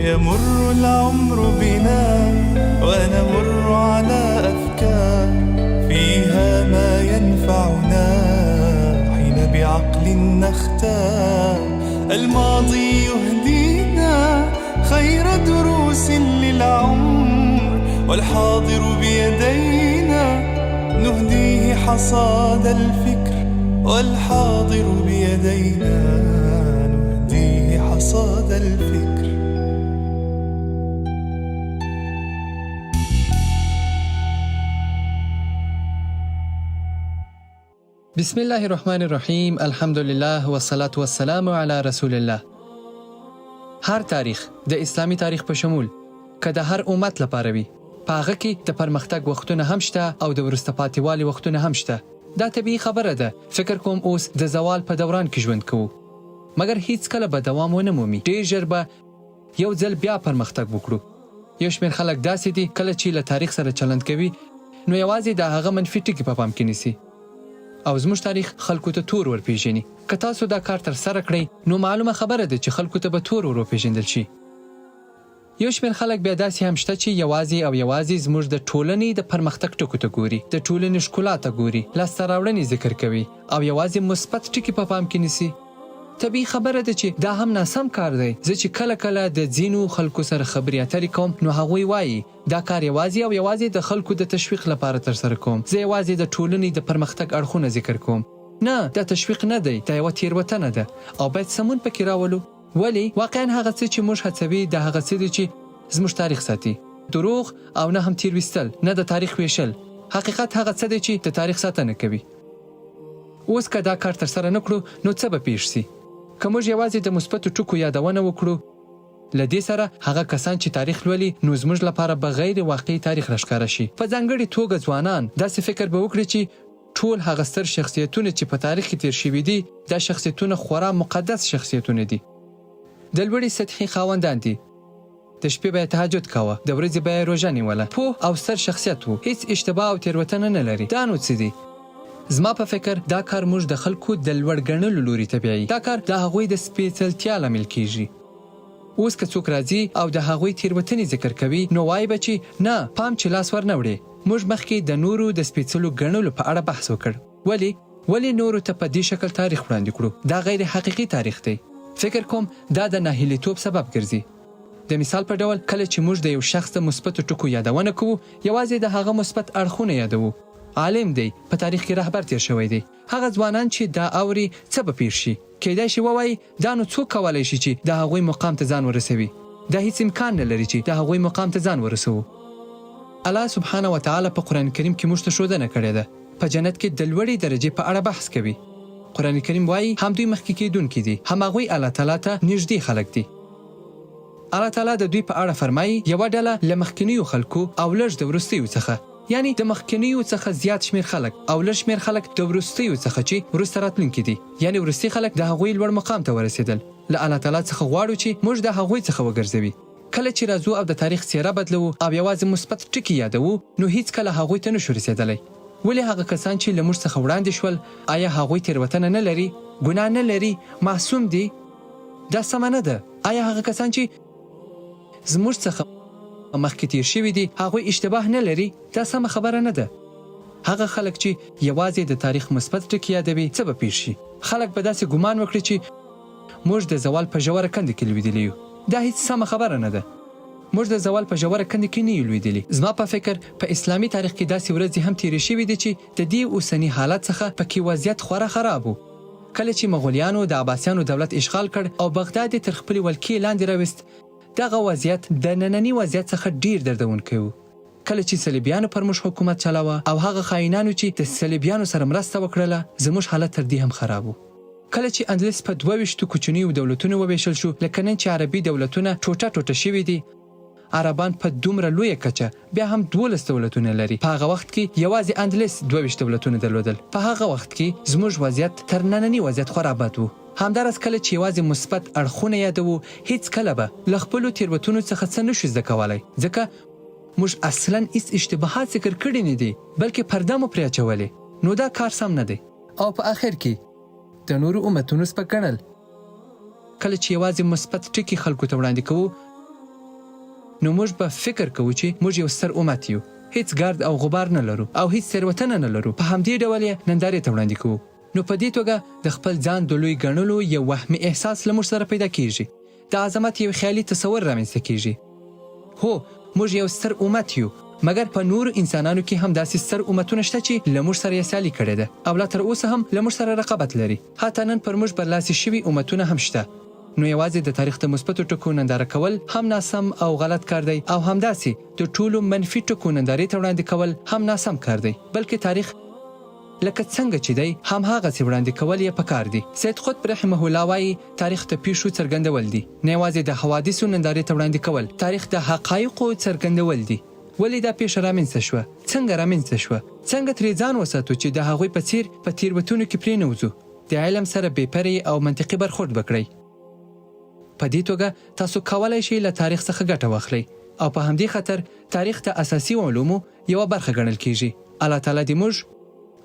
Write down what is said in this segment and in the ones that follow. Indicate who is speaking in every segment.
Speaker 1: ويمر العمر بنا ونمر على أفكار فيها ما ينفعنا حين بعقل نختار. الماضي يهدينا خير دروس للعمر، والحاضر بيدينا نهديه حصاد الفكر، والحاضر بيدينا نهديه حصاد الفكر.
Speaker 2: بسم الله الرحمن الرحیم. الحمدلله والصلاة والسلام علی رسول الله. هر تاریخ د اسلامی تاریخ په شمول که د هر امت لپاره وي، په هغه کې د پرمختګ وختونه هم شته او د وروسته پاتې والي وختونه هم شته. دا طبیعي خبره ده. فکر کوم اوس د زوال په دوران کې ژوند کوو، مګر هیڅ کله به دوام ونه مومي. ډېر ژر به یو ځل بیا پرمختګ وکړو. یو شمېر خلک داسې دي کله چې له تاریخ سره چلند کوي نو یوازې د هغه منفي ټکي په پام کې نیسي او زموږ تاریخ خلکو ته تور ورپېژني. که تاسو دا کار ترسره کړئ نو معلومه خبره ده چې خلکو ته به تور وروپېژندل شي. یو شمېر خلک بیا داسې هم شته چې یوازې زموږ د ټولنې د پرمختګ ټکو ته ګوري، د ټولنې ښکلا ته ګوري، لاسته راوړنې ذکر کوي او یوازې مثبت ټکي په پام کې نیسي. طبیعي خبره ده چې دا هم ناسم کار دی. زه چې کله د ځینو خلکو سره خبرې اترې کوم نو هغوی وایي دا کار یوازې د خلکو د تشویق لپاره ترسره کوم. زه یوازې د ټولنې د پرمختګ اړخونه ذکر کوم. نه، دا تشویق نه دی، دا یوه تېروتنه ده او باید سمون پکې راولو. ولې؟ واقعا هغه څه چې موږ هڅوي دا هغه څه دي چې زموږ تاریخ ساتي. دروغ او نه هم تېرویستل، نه د تاریخ ویشل. حقیقت هغه څه دی چې د تاریخ ساتنه کوي. اوس که دا کار ترسره نه کړو نو څه به پیښ شي؟ که موږ یوازې د مثبتو ټکو یادونه وکړو، له دې سره هغه کسان چې تاریخ لولي نو زموږ لپاره به غیر واقعي تاریخ راښکاره شي. په ځانګړې توګه ځوانان داسې فکر به وکړي چې ټول هغه ستر شخصیتونه چې په تاریخ کې تیر شوي دي دا شخصیتونه خورا مقدس شخصیتونه دي. د لوړې سطحې خاوندان دي. د شپې به یې تهجد کاوه، د ورځې به یې روژه نیوله. پوه او ستر شخصیت و، هیڅ اشتباه او تېروتنه نه لري. دا نو څه دي؟ زما په فکر دا کار موږ د خلکو د لوړ ګڼلو لوري ته بیایي. دا کار د هغوی د سپېڅلتیا لامل کیږي. اوس که څوک راځي او د هغوی تېروتنې ذکر کوي نو وایي به چې نه، پام چې لاس ور نه وړې. موږ مخکې د نورو د سپېڅلو ګڼلو په اړه بحث وکړ. ولې نورو ته په دې شکل تاریخ وړاندې کړو؟ دا غیر حقیقي تاریخ دی. فکر کوم دا د ناهیلیتوب سبب ګرځي. د مثال په ډول کله چې موږ د یو شخص د مثبتو ټکو یادونه کوو یوازې د هغه مثبت اړخونه یادوو. عالم دی، په تاریخ کې رهبر تیر شوی دی. هغه ځوانان چې دا اوري څه به پیښ شي؟ کیدای شي ووایي دا نو څوک کولی شي چې د هغوی مقام ته ځان ورسوي؟ دا هیڅ امکان نه لري چې د هغوی مقام ته ځان ورسوو. الله سبحانه وتعالی په قرآن کریم کې موږ ته ښودنه کړې ده. په جنت کې د لوړې درجې په اړه بحث کوي. قرآن کریم وایي هم دوی مخکې کېدونکي دي، هم هغوی الله تعالی ته نږدې خلک دي. الله تعالی د دوی په اړه فرمایي یوه ډله له مخکینیو خلکو او لږ د وروستیو څخه، یعنی د مخکینیو څخه زیات شمېر خلک او لږ شمېر خلک د وروستیو څخه چې وروسته راتلونکي دي، یعنی وروستي خلک د هغوی لوړ مقام ته ورسېدل. له الله تعالی څخه غواړو چې موږ د هغوی څخه وګرځوي. کله چې راځو او د تاریخ څېره بدلوو او یوازې مثبت ټکي یادوو نو هیڅکله هغوی ته نشو رسېدلی. ولې هغه کسان چې له موږ څخه وړاندې شول آیا هغوی تېروتنه نه لري، ګناه نه لري، معصوم دي؟ دا سمه نه ده. آیا هغه کسان چې زموږ څخه مخکې تیر شوي دي هغوی اشتباه نه لري؟ دا سمه خبره نه ده. هغه خلک چې یوازې د تاریخ مثبت ټکي یادوي څه به پیښ شي؟ خلک به داسې ګمان وکړي چې موږ د زوال په ژوره کنده کې لوېدلي یو. دا هیڅ سمه خبره نه ده. موږ د زوال په ژوره کنده کې نه یو لوېدلي. زما په فکر په اسلامي تاریخ کې داسې ورځې هم تېرې شوي دي چې د دې اوسني حالت څخه پکې وضعیت خورا خراب و. کله چې مغولیانو د عباسیانو دولت اشغال کړ او بغداد یې تر خپلې ولکې لاندې راوست، دغه وضعیت د ننني وضعیت څخه ډیر دردونکی و. کله چې صلیبیانو پر موږ حکومت چلاوه او هغه خاینانو چې د صلیبیانو سره مرسته وکړله زموږ حالت تر دې هم خراب و. کله چې اندلس په 22 کوچنیو دولتونو وویشل شو، لکه نن چې عربي دولتونه ټوټه شوي دي، عربان په دومره لویه کچه بیا هم 12 دولتونه لري. په هغه وخت کې یوازې اندلس 22 دولتونه درلودل. په هغه وخت کې زموږ وضعیت تر ننني وضعیت خورا بد و. همداراز کله چې یوازې مثبت اړخونه یادوو هیڅ کله به له خپلو تېروتنو څخه څه نشو زده کولی، ځکه موږ اصلا هیڅ اشتباهات ذکر کړي نه دي بلکې پرده مو پرې اچولې. نو دا کار سم نه دی. او په آخر کې د نورو امتونو سپک ګڼل. کله چې یوازې مثبت ټکي خلکو ته وړاندې کوو نو موږ به فکر کوو چې موږ یو ستر امت یو، هیڅ ګارد او غبار نه لرو او هیڅ تېروتنه نه لرو. په همدې ډول یې نندارې ته وړاندې کوو. نو په دې توګه د خپل ځان د لوی ګڼلو یو وهمي احساس له موږ سره پیدا کیږي. د عظمت یو خیالي تصور رامنځته کیږي. هو موږ یو ستر امت یو، مګر په نورو انسانانو کې هم داسې ستر امتونه شته چې له موږ سره یې سیالي کړې ده او لا تر اوسه هم له موږ سره رقابت لري. حتی نن پر موږ برلاسي شوي امتونه هم شته. نو یوازې د تاریخ د مثبتو ټکو ننداره کول هم ناسم او غلط کار دی، او همداسې د ټولو منفي ټکو نندارې ته وړاندې کول هم ناسم کار دی. بلکې تاریخ لکه څنګه چې دی همهغسې وړاندې کول یې پکار دي. سید قطب رحمه الله وایي تاریخ د پیښو څرګندول دي، نه یوازې د حوادثو نندارې ته وړاندې کول. تاریخ د حقایقو څرګندول دي. ولې دا پیښه رامنځته شوه، څنګه رامنځته شوه، څنګه ترې ځان وساتو چې د هغوی په څیر په تېروتنو کې پرې نه وځو. د علم سره بېپرې او منطقي برخورد وکړئ. په دې توګه تاسو کولی شئ له تاریخ څخه ګټه واخلئ او په همدې خاطر تاریخ د اساسي علومو یوه برخه ګڼل کیږي. الله تعالی دې موږ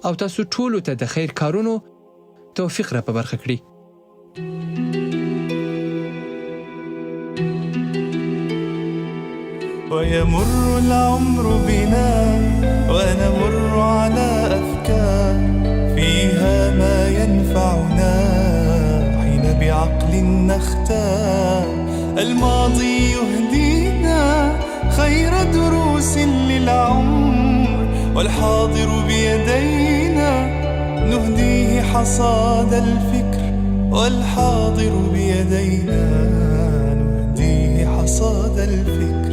Speaker 2: او تاسو ټولو ته د خیر کارونو توفیق را په برخه کړي.
Speaker 1: ويمر العمر بنا ونمر على أفكار فيها ما ينفعنا حين بعقل نختار. الماضي يهدينا خير دروس للعمر والحاضر بيدينا نهديه حصاد الفكر والحاضر بيدينا نهديه حصاد الفكر.